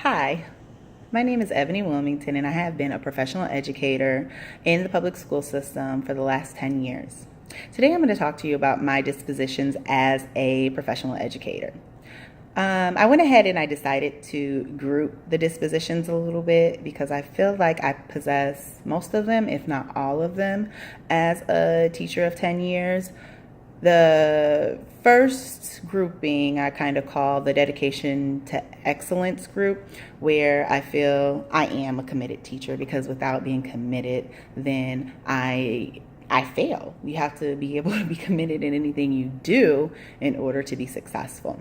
Hi, my name is Ebony Wilmington, and I have been a professional educator in the public school system for the last 10 years. Today, I'm going to talk to you about my dispositions as a professional educator. I went ahead and I decided to group the dispositions a little bit because I feel like I possess most of them, if not all of them, as a teacher of 10 years. The first grouping I kind of call the dedication to excellence group, where I feel I am a committed teacher, because without being committed, then I fail. You have to be able to be committed in anything you do in order to be successful.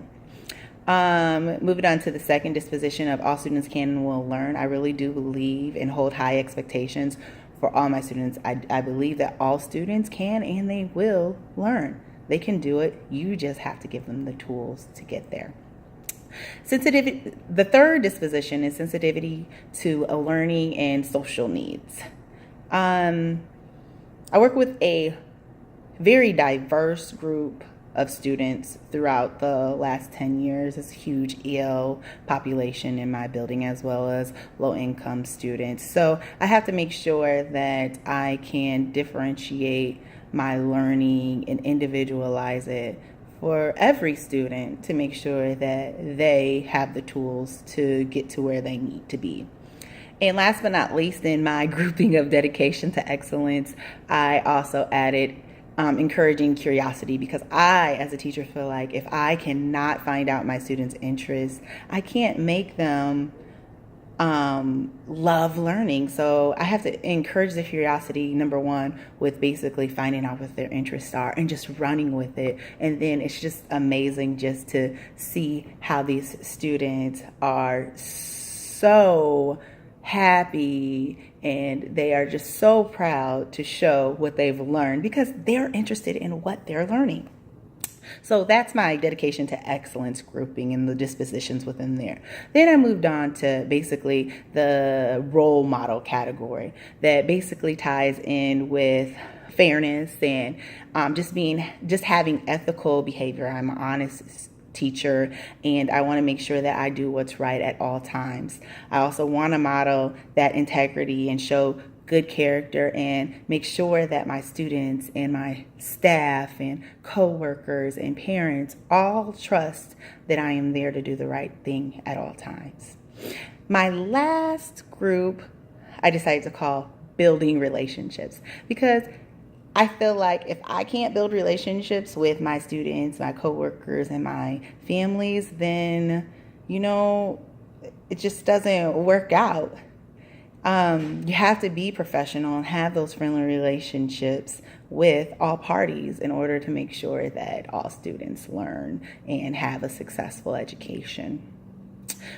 Moving on to the second disposition of all students can and will learn. I really do believe and hold high expectations for all my students. I believe that all students can and they will learn. They can do it. You just have to give them the tools to get there. Sensitivity. The third disposition is sensitivity to a learning and social needs. I work with a very diverse group of students throughout the last 10 years. It's a huge EL population in my building, as well as low-income students. So I have to make sure that I can differentiate my learning and individualize it for every student to make sure that they have the tools to get to where they need to be. And last but not least, in my grouping of dedication to excellence, I also added encouraging curiosity, because I, as a teacher, feel like if I cannot find out my students' interests, I can't make them love learning. So I have to encourage the curiosity, number one, with basically finding out what their interests are and just running with it. And then it's just amazing just to see how these students are so happy, and they are just so proud to show what they've learned because they're interested in what they're learning. So that's my dedication to excellence grouping and the dispositions within there. Then I moved on to basically the role model category that basically ties in with fairness and just having ethical behavior. I'm an honest teacher, and I want to make sure that I do what's right at all times. I also want to model that integrity and show good character and make sure that my students and my staff and co-workers and parents all trust that I am there to do the right thing at all times. My last group I decided to call building relationships, because I feel like if I can't build relationships with my students, my coworkers, and my families, then, it just doesn't work out. You have to be professional and have those friendly relationships with all parties in order to make sure that all students learn and have a successful education,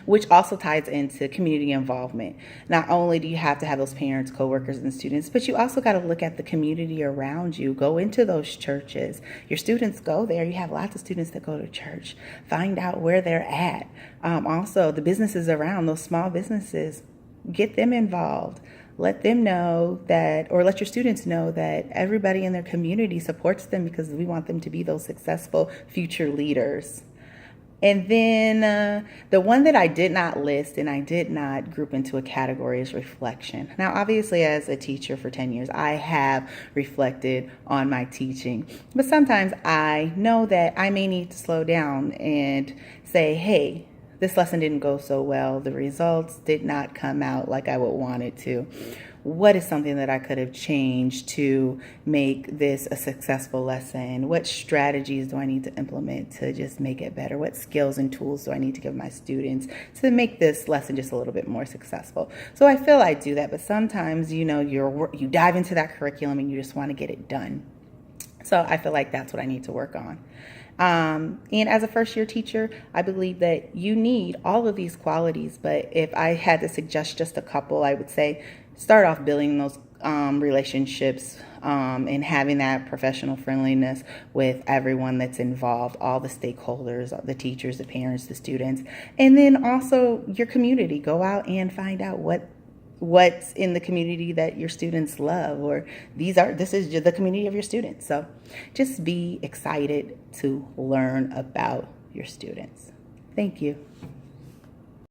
which also ties into community involvement. Not only do you have to have those parents, coworkers, and students, but you also got to look at the community around you. Go into those churches. Your students go there. You have lots of students that go to church. Find out where they're at. Also, the businesses around, those small businesses, get them involved. Let them know that, or let your students know that everybody in their community supports them, because we want them to be those successful future leaders. And then the one that I did not list and I did not group into a category is reflection. Now, obviously, as a teacher for 10 years, I have reflected on my teaching. But sometimes I know that I may need to slow down and say, hey, this lesson didn't go so well. The results did not come out like I would want it to. What is something that I could have changed to make this a successful lesson? What strategies do I need to implement to just make it better? What skills and tools do I need to give my students to make this lesson just a little bit more successful? So I feel I do that, but sometimes, you dive into that curriculum and you just want to get it done. So I feel like that's what I need to work on. And as a first-year teacher, I believe that you need all of these qualities. But if I had to suggest just a couple, I would say start off building those relationships and having that professional friendliness with everyone that's involved, all the stakeholders, the teachers, the parents, the students, and then also your community. Go out and find out what's in the community that your students love, or this is the community of your students. So just be excited to learn about your students. Thank you.